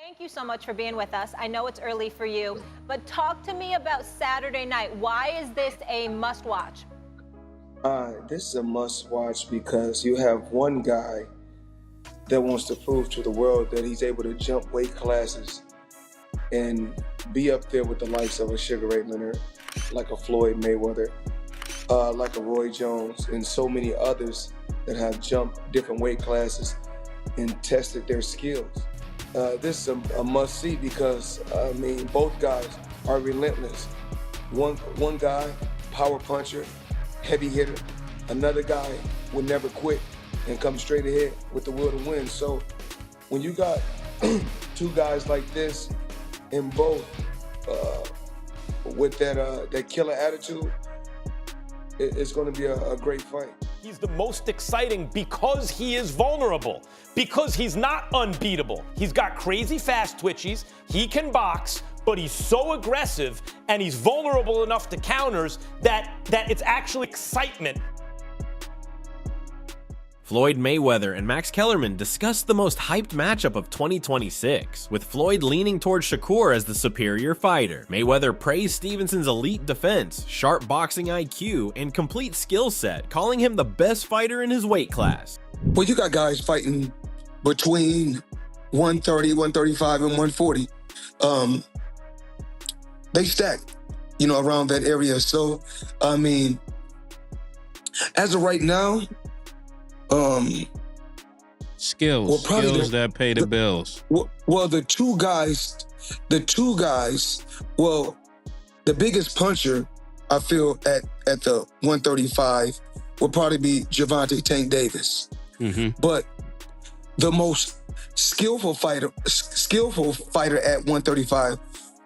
Thank you so much for being with us. I know it's early for you, but talk to me about Saturday night. Why is this a must-watch? This is a must-watch because you have one guy that wants to prove to the world that he's able to jump weight classes and be up there with the likes of a Sugar Ray Leonard, like a Floyd Mayweather, like a Roy Jones, and so many others that have jumped different weight classes and tested their skills. This is a must-see because, both guys are relentless. One guy, power puncher, heavy hitter. Another guy would never quit and come straight ahead with the will to win. So when you got two guys like this in both with that killer attitude, it's going to be a great fight. He's the most exciting because he is vulnerable, because he's not unbeatable. He's got crazy fast twitchies, he can box, but he's so aggressive and he's vulnerable enough to counters that it's actually excitement. Floyd Mayweather and Max Kellerman discussed the most hyped matchup of 2026, with Floyd leaning towards Shakur as the superior fighter. Mayweather praised Stevenson's elite defense, sharp boxing IQ, and complete skill set, calling him the best fighter in his weight class. Well, you got guys fighting between 130, 135, and 140. They stack, around that area. So, as of right now, skills that pay the bills. Well, the two guys, well, the biggest puncher I feel at the 135 will probably be Gervonta Tank Davis. Mm-hmm. But the most skillful fighter at 135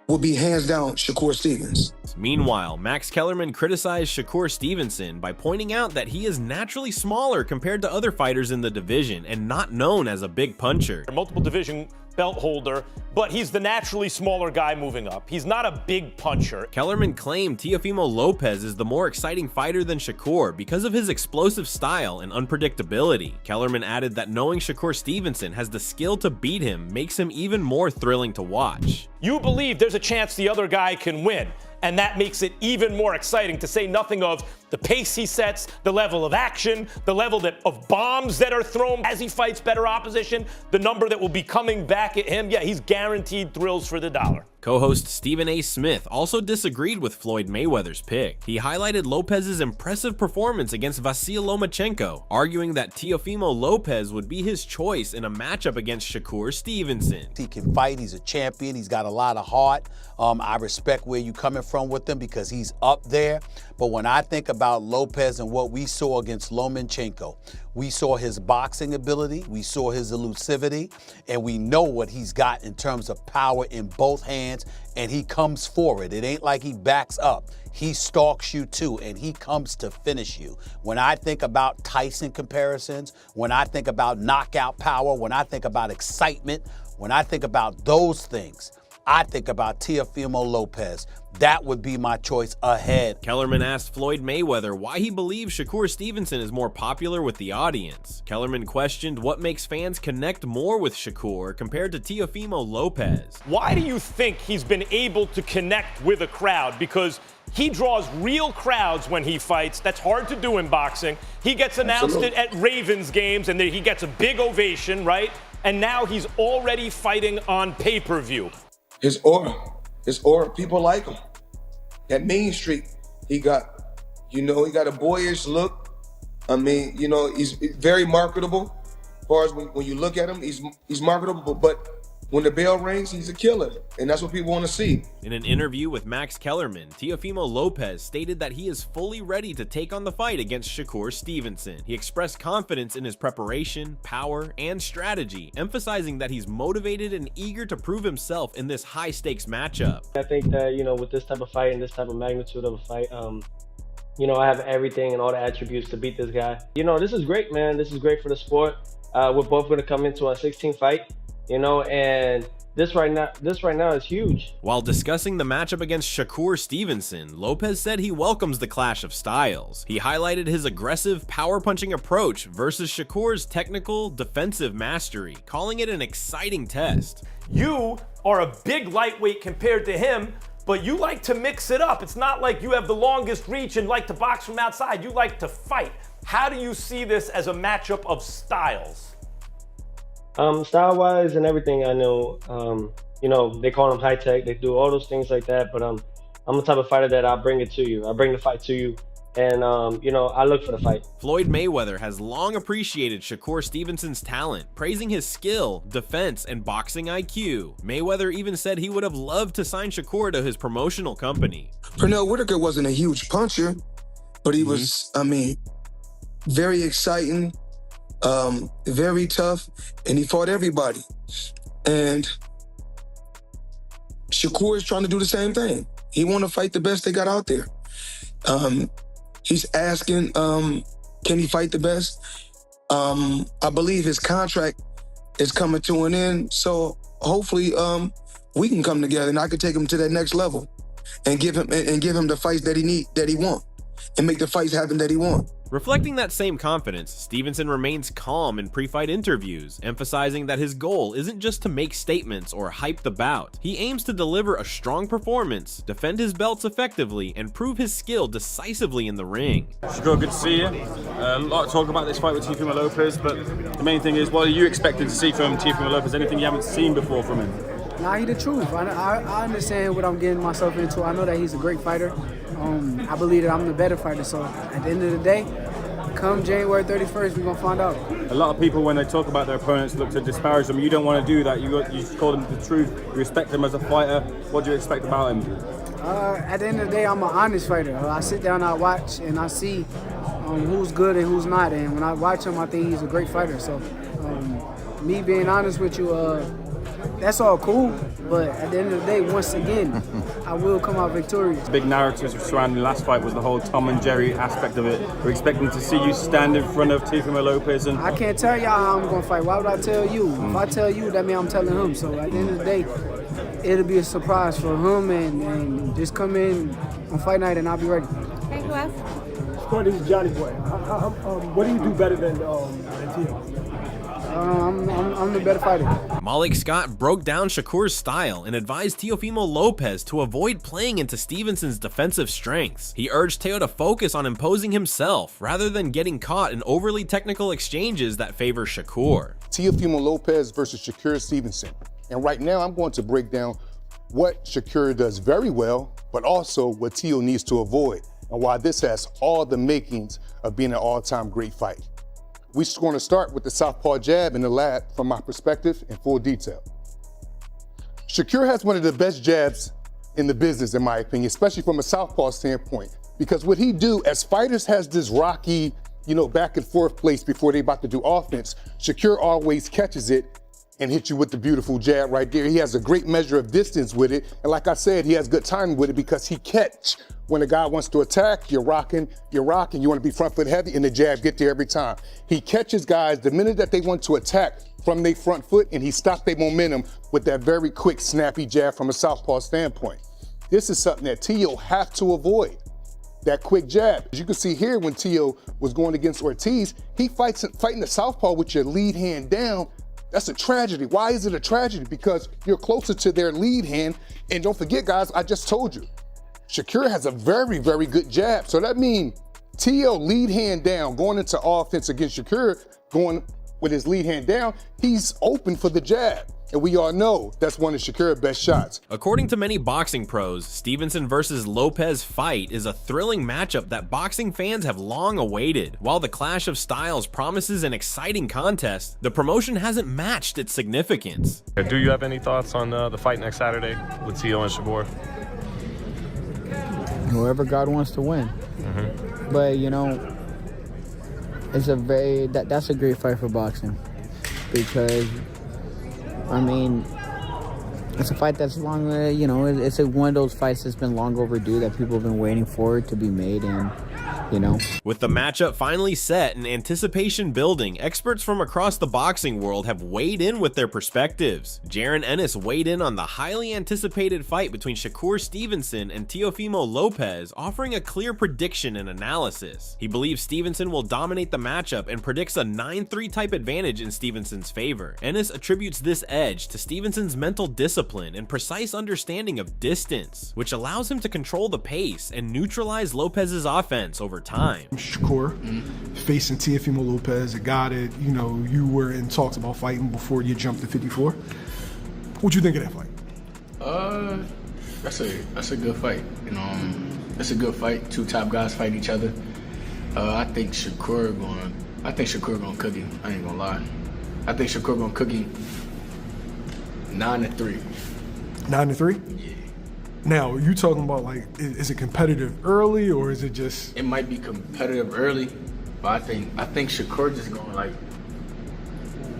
will be hands down Shakur Stevenson. Meanwhile, Max Kellerman criticized Shakur Stevenson by pointing out that he is naturally smaller compared to other fighters in the division and not known as a big puncher. Multiple division belt holder, but he's the naturally smaller guy moving up. He's not a big puncher. Kellerman claimed Teofimo Lopez is the more exciting fighter than Shakur because of his explosive style and unpredictability. Kellerman added that knowing Shakur Stevenson has the skill to beat him makes him even more thrilling to watch. You believe there's a chance the other guy can win, and that makes it even more exciting, to say nothing of the pace he sets, the level of action, the level of bombs that are thrown as he fights better opposition, the number that will be coming back at him. Yeah, he's guaranteed thrills for the dollar. Co-host Stephen A. Smith also disagreed with Floyd Mayweather's pick. He highlighted Lopez's impressive performance against Vasyl Lomachenko, arguing that Teofimo Lopez would be his choice in a matchup against Shakur Stevenson. He can fight, he's a champion, he's got a lot of heart. I respect where you're coming from with him because he's up there. But when I think about Lopez and what we saw against Lomachenko, we saw his boxing ability, we saw his elusivity, and we know what he's got in terms of power in both hands, and he comes forward. It ain't like he backs up. He stalks you too, and he comes to finish you. When I think about Tyson comparisons, when I think about knockout power, when I think about excitement, when I think about those things, I think about Teofimo Lopez. That would be my choice ahead. Kellerman asked Floyd Mayweather why he believes Shakur Stevenson is more popular with the audience. Kellerman questioned what makes fans connect more with Shakur compared to Teofimo Lopez. Why do you think he's been able to connect with a crowd? Because he draws real crowds when he fights. That's hard to do in boxing. He gets announced at Ravens games, and then he gets a big ovation, right? And now he's already fighting on pay-per-view. His aura, people like him. At Main Street, he got a boyish look. He's very marketable. As far as when you look at him, he's marketable, but when the bell rings, he's a killer, and that's what people want to see. In an interview with Max Kellerman, Teofimo Lopez stated that he is fully ready to take on the fight against Shakur Stevenson. He expressed confidence in his preparation, power, and strategy, emphasizing that he's motivated and eager to prove himself in this high-stakes matchup. I think that, with this type of fight and this type of magnitude of a fight, I have everything and all the attributes to beat this guy. This is great, man. This is great for the sport. We're both going to come into our 16th fight. And this right now is huge. While discussing the matchup against Shakur Stevenson, Lopez said he welcomes the clash of styles. He highlighted his aggressive, power-punching approach versus Shakur's technical, defensive mastery, calling it an exciting test. You are a big lightweight compared to him, but you like to mix it up. It's not like you have the longest reach and like to box from outside. You like to fight. How do you see this as a matchup of styles? Style-wise and everything, I know, you know, they call them high tech. They do all those things like that, but I'm the type of fighter that I'll bring it to you. I bring the fight to you, and, you know, I look for the fight. Floyd Mayweather has long appreciated Shakur Stevenson's talent, praising his skill, defense, and boxing IQ. Mayweather even said he would have loved to sign Shakur to his promotional company. Pernell Whitaker wasn't a huge puncher, but he was, I mean, very exciting, very tough, and he fought everybody. And Shakur is trying to do the same thing. He want to fight the best they got out there. He's asking, can he fight the best? I believe his contract is coming to an end, so hopefully we can come together and I can take him to that next level and give him the fights that he want, and make the fights happen that he want. Reflecting that same confidence, Stevenson remains calm in pre-fight interviews, emphasizing that his goal isn't just to make statements or hype the bout. He aims to deliver a strong performance, defend his belts effectively, and prove his skill decisively in the ring. Shakur, good to see you. A lot of talk about this fight with Teofimo Lopez, but the main thing is, what are you expecting to see from Teofimo Lopez? Anything you haven't seen before from him? Nah, he the truth. I understand what I'm getting myself into. I know that he's a great fighter. I believe that I'm the better fighter. So at the end of the day, come January 31st, we're going to find out. A lot of people, when they talk about their opponents, look to disparage them. You don't want to do that. You just call them the truth. You respect them as a fighter. What do you expect about him? At the end of the day, I'm an honest fighter. I sit down, I watch, and I see who's good and who's not. And when I watch him, I think he's a great fighter. So me being honest with you, that's all cool, but at the end of the day, once again, I will come out victorious. Big narrative surrounding the last fight was the whole Tom and Jerry aspect of it. We're expecting to see you stand in front of Teofimo Lopez. And I can't tell y'all how I'm going to fight. Why would I tell you? If I tell you, that means I'm telling him. So at the end of the day, it'll be a surprise for him, and just come in on fight night and I'll be ready. Thank you, Wes. This is Johnny Boy. What do you do better than Tio? I'm the better fighter. Malik Scott broke down Shakur's style and advised Teofimo Lopez to avoid playing into Stevenson's defensive strengths. He urged Teo to focus on imposing himself rather than getting caught in overly technical exchanges that favor Shakur. Teofimo Lopez versus Shakur Stevenson. And right now I'm going to break down what Shakur does very well, but also what Teo needs to avoid, and why this has all the makings of being an all-time great fight. We're going to start with the southpaw jab in the lab from my perspective in full detail. Shakur has one of the best jabs in the business, in my opinion, especially from a southpaw standpoint, because what he do as fighters has this rocky, back and forth place before they about to do offense. Shakur always catches it and hits you with the beautiful jab right there. He has a great measure of distance with it. And like I said, he has good timing with it because he catch when a guy wants to attack, you're rocking, you want to be front foot heavy, and the jab get there every time. He catches guys the minute that they want to attack from their front foot, and he stops their momentum with that very quick, snappy jab from a southpaw standpoint. This is something that Teo have to avoid, that quick jab. As you can see here, when Teo was going against Ortiz, he fighting the southpaw with your lead hand down. That's a tragedy. Why is it a tragedy? Because you're closer to their lead hand, and don't forget, guys, I just told you, Shakur has a very, very good jab. So that means Teo lead hand down, going into offense against Shakur, going with his lead hand down, he's open for the jab. And we all know that's one of Shakur's best shots. According to many boxing pros, Stevenson versus Lopez fight is a thrilling matchup that boxing fans have long awaited. While the clash of styles promises an exciting contest, the promotion hasn't matched its significance. Do you have any thoughts on the fight next Saturday with Teo and Shakur? Whoever God wants to win. But it's that's a great fight for boxing, because it's a fight that's long, it's one of those fights that's been long overdue, that people have been waiting for it to be made, and you know? With the matchup finally set and anticipation building, experts from across the boxing world have weighed in with their perspectives. Jaron Ennis weighed in on the highly anticipated fight between Shakur Stevenson and Teofimo Lopez, offering a clear prediction and analysis. He believes Stevenson will dominate the matchup and predicts a 9-3 type advantage in Stevenson's favor. Ennis attributes this edge to Stevenson's mental discipline and precise understanding of distance, which allows him to control the pace and neutralize Lopez's offense over time. Shakur facing Teofimo Lopez, a guy that, you know, you were in talks about fighting before you jumped to 54. What'd you think of that fight? That's a good fight. You know, it's a good fight. Two top guys fight each other. I think Shakur gonna cook him. I ain't gonna lie. I think Shakur gonna cook him 9-3. 9-3? Yeah. Now, you talking about, like, is it competitive early, or is it just... It might be competitive early, but I think Shakur just gonna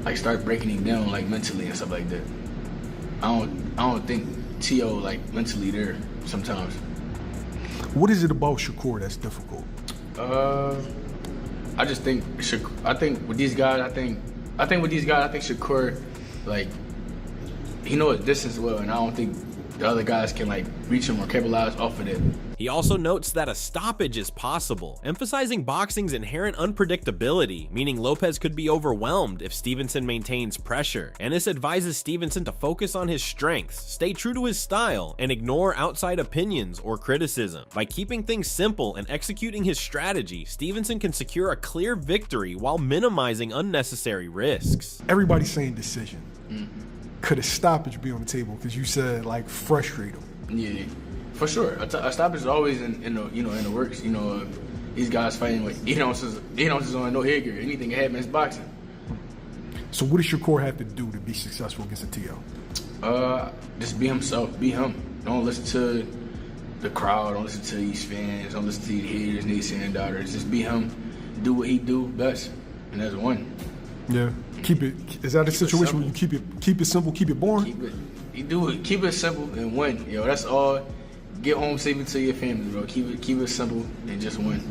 like start breaking him down, like, mentally and stuff like that. I don't think T.O. like mentally there sometimes. What is it about Shakur that's difficult? I just think with these guys, I think Shakur, like, he knows his distance well, and I don't think the other guys can, like, reach him or capitalize off of it. He also notes that a stoppage is possible, emphasizing boxing's inherent unpredictability, meaning Lopez could be overwhelmed if Stevenson maintains pressure. Ennis advises Stevenson to focus on his strengths, stay true to his style, and ignore outside opinions or criticism. By keeping things simple and executing his strategy, Stevenson can secure a clear victory while minimizing unnecessary risks. Everybody's saying decision. Could a stoppage be on the table? Because you said, like, frustrate him. Yeah, for sure. A stoppage is always in the works. You know, these guys fighting with 8 ounces on no headgear. Anything can happen in boxing. So what does Shakur have to do to be successful against a T.O.? Just be himself. Be him. Don't listen to the crowd. Don't listen to these fans. Don't listen to these haters, naysaying doubters. Just be him. Do what he do best, and that's one. Yeah. Is that a situation where you keep it simple, keep it boring? Keep it simple and win. Yo, that's all. Get home safely to your family, bro. Keep it simple and just win.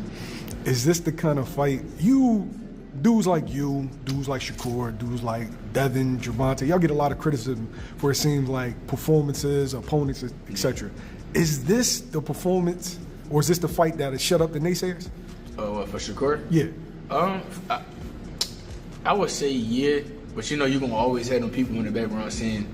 Is this the kind of fight dudes like Shakur, dudes like Devin, Gervonta, y'all get a lot of criticism where it seems like performances, opponents, etc. Is this the performance, or is this the fight that'll shut up the naysayers? For Shakur? Yeah. I would say yeah, but you know you're gonna always have them people in the background saying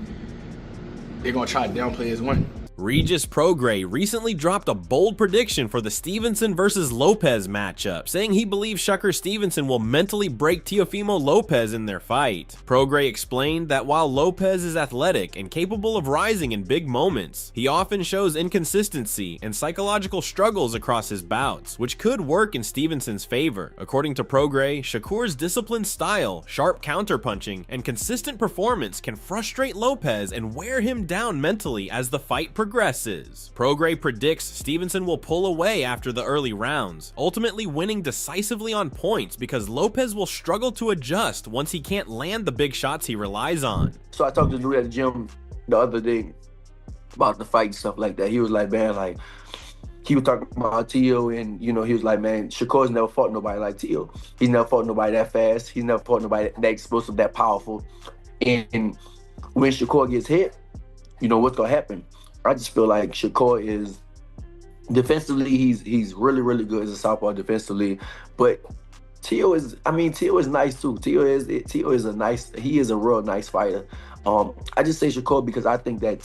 they're gonna try to downplay his win. Regis Prograis recently dropped a bold prediction for the Stevenson versus Lopez matchup, saying he believes Shakur Stevenson will mentally break Teofimo Lopez in their fight. Prograis explained that while Lopez is athletic and capable of rising in big moments, he often shows inconsistency and psychological struggles across his bouts, which could work in Stevenson's favor. According to Prograis, Shakur's disciplined style, sharp counterpunching, and consistent performance can frustrate Lopez and wear him down mentally as the fight progresses. Prograis predicts Stevenson will pull away after the early rounds, ultimately winning decisively on points because Lopez will struggle to adjust once he can't land the big shots he relies on. So I talked to Drew at the gym the other day about the fight and stuff like that. He was like, man, like, he was talking about T.O. and, you know, he was like, man, Shakur's never fought nobody like T.O. He's never fought nobody that fast. He's never fought nobody that explosive, that powerful. And when Shakur gets hit, you know, what's going to happen? I just feel like Shakur is defensively, he's really, really good as a southpaw defensively. But T.O. is nice too. T.O. is a real nice fighter. I just say Shakur because I think that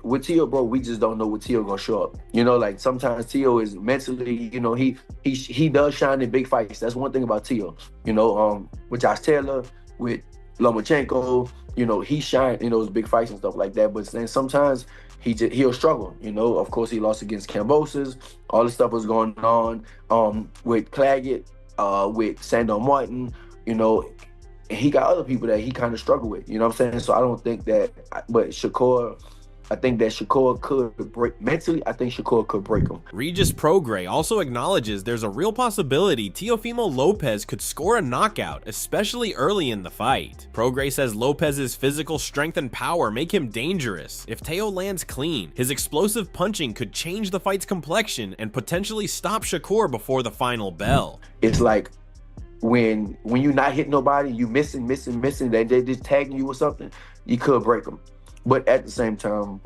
with T.O., bro, we just don't know what T.O. gonna show up. You know, like sometimes T.O. is mentally, you know, he does shine in big fights. That's one thing about T.O. You know, with Josh Taylor, with Lomachenko, you know, he shined in those big fights and stuff like that. But then sometimes he'll struggle. You know, of course, he lost against Kambosos. All this stuff was going on with Claggett, with Sandor Martin. You know, and he got other people that he kind of struggled with. You know what I'm saying? So I don't think that. But Shakur, I think that Shakur could break mentally. I think Shakur could break him. Regis Prograis also acknowledges there's a real possibility Teofimo Lopez could score a knockout, especially early in the fight. Prograis says Lopez's physical strength and power make him dangerous. If Teo lands clean, his explosive punching could change the fight's complexion and potentially stop Shakur before the final bell. It's like when you're not hitting nobody, you missing, then they just tagging you or something, you could break them. But at the same time,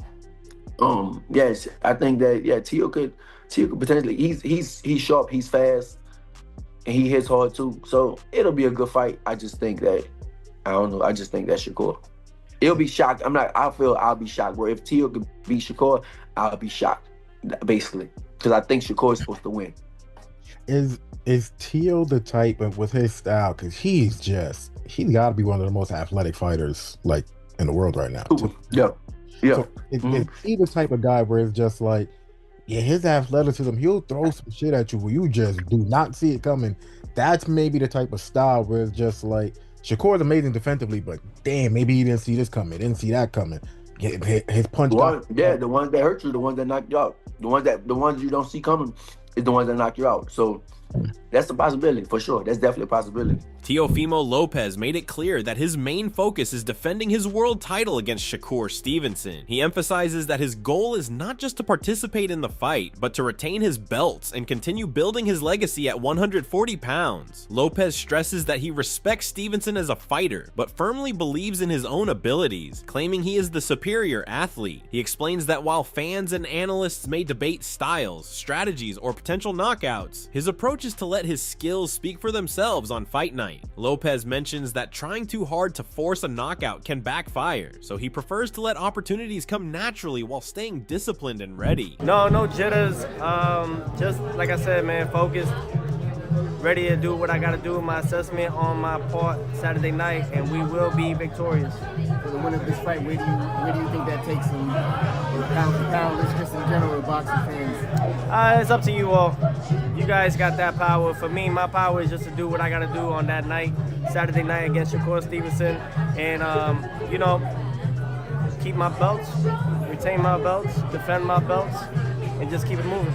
yes, I think that Teo could potentially. He's sharp, he's fast, and he hits hard too. So it'll be a good fight. I just think that I just think that Shakur. It'll be shocked. I feel I'll be shocked. Where if Teo could beat Shakur, I'll be shocked, basically, because I think Shakur is supposed to win. Is Teo the type of, with his style? Because he's got to be one of the most athletic fighters like in the world right now. Yeah. So is he the type of guy where it's just like, yeah, his athleticism, he'll throw some shit at you where you just do not see it coming. That's maybe the type of style where it's just like, Shakur's amazing defensively, but damn, maybe he didn't see this coming, didn't see that coming. His punch. The ones that hurt you, the ones that knock you out, the ones you don't see coming is the ones that knock you out. So that's a possibility for sure. That's definitely a possibility. Teofimo Lopez made it clear that his main focus is defending his world title against Shakur Stevenson. He emphasizes that his goal is not just to participate in the fight, but to retain his belts and continue building his legacy at 140 pounds. Lopez stresses that he respects Stevenson as a fighter, but firmly believes in his own abilities, claiming he is the superior athlete. He explains that while fans and analysts may debate styles, strategies, or potential knockouts, his approach is to let his skills speak for themselves on fight night. Lopez mentions that trying too hard to force a knockout can backfire, so he prefers to let opportunities come naturally while staying disciplined and ready. No jitters. Just like I said, man, focused, ready to do what I got to do. My assessment on my part Saturday night, and we will be victorious. For the win of this fight, where do you think that takes him? Pound for pound, just in general, boxing fans. It's up to you all. You guys got that power. For me, my power is just to do what I got to do on that night, Saturday night against Shakur Stevenson, and keep my belts, retain my belts, defend my belts, and just keep it moving.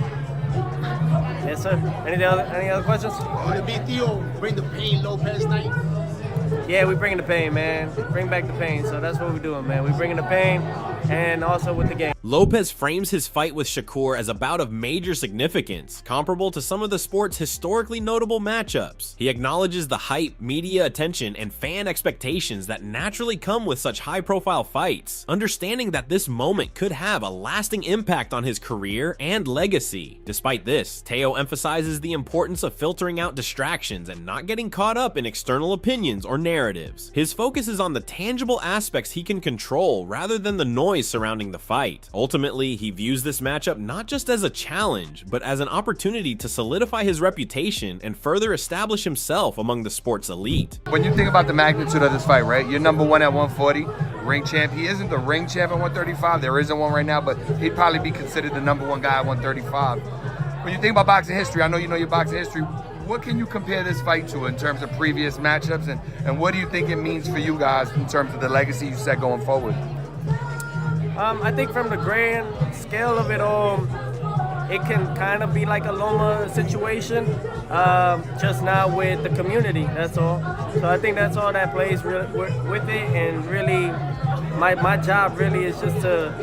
Yes, sir. Any other questions? Will it be Theo bring the pain Lopez night? Yeah, we bringing the pain, man. Bring back the pain. So that's what we're doing, man. We bringing the pain, and also with the game. Lopez frames his fight with Shakur as a bout of major significance, comparable to some of the sport's historically notable matchups. He acknowledges the hype, media attention, and fan expectations that naturally come with such high-profile fights, understanding that this moment could have a lasting impact on his career and legacy. Despite this, Teo emphasizes the importance of filtering out distractions and not getting caught up in external opinions or narratives. His focus is on the tangible aspects he can control rather than the noise surrounding the fight. Ultimately, he views this matchup not just as a challenge, but as an opportunity to solidify his reputation and further establish himself among the sport's elite. When you think about the magnitude of this fight, right? You're number one at 140, ring champ. He isn't the ring champ at 135. There isn't one right now, but he'd probably be considered the number one guy at 135. When you think about boxing history, I know you know your boxing history. What can you compare this fight to in terms of previous matchups, and what do you think it means for you guys in terms of the legacy you set going forward? I think from the grand scale of it all, it can kind of be like a Loma situation, just now with the community, that's all. So I think that's all that plays with it, and really, my job really is just to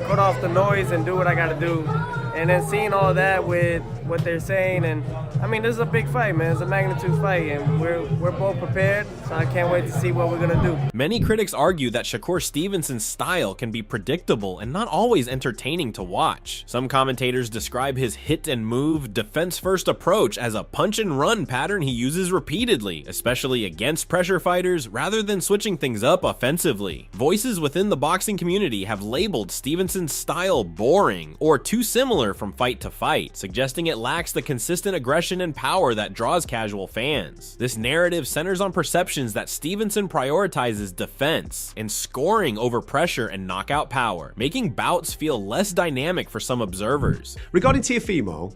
cut off the noise and do what I got to do. And then seeing all that with what they're saying, and I mean, this is a big fight, man. It's a magnitude fight, and we're both prepared, so I can't wait to see what we're gonna do. Many critics argue that Shakur Stevenson's style can be predictable and not always entertaining to watch. Some commentators describe his hit and move, defense-first approach as a punch-and-run pattern he uses repeatedly, especially against pressure fighters, rather than switching things up offensively. Voices within the boxing community have labeled Stevenson's style boring or too similar from fight to fight, suggesting it lacks the consistent aggression and power that draws casual fans. This narrative centers on perceptions that Stevenson prioritizes defense and scoring over pressure and knockout power, making bouts feel less dynamic for some observers. Regarding Teofimo,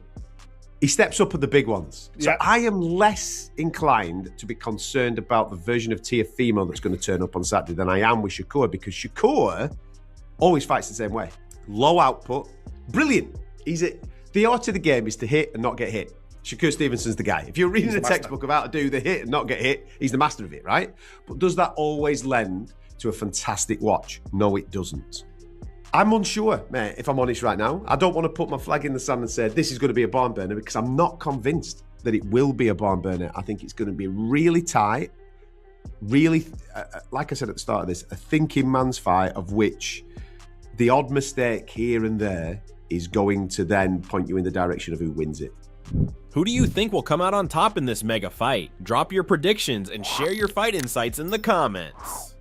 he steps up at the big ones. So I am less inclined to be concerned about the version of Teofimo that's going to turn up on Saturday than I am with Shakur, because Shakur always fights the same way. Low output, brilliant. The art of the game is to hit and not get hit. Shakur Stevenson's the guy. If you're reading a textbook of how to do the hit and not get hit, he's the master of it, right? But does that always lend to a fantastic watch? No, it doesn't. I'm unsure, mate, if I'm honest right now. I don't want to put my flag in the sand and say this is going to be a barn burner because I'm not convinced that it will be a barn burner. I think it's going to be really tight, really, like I said at the start of this, a thinking man's fight of which the odd mistake here and there is going to then point you in the direction of who wins it. Who do you think will come out on top in this mega fight? Drop your predictions and share your fight insights in the comments.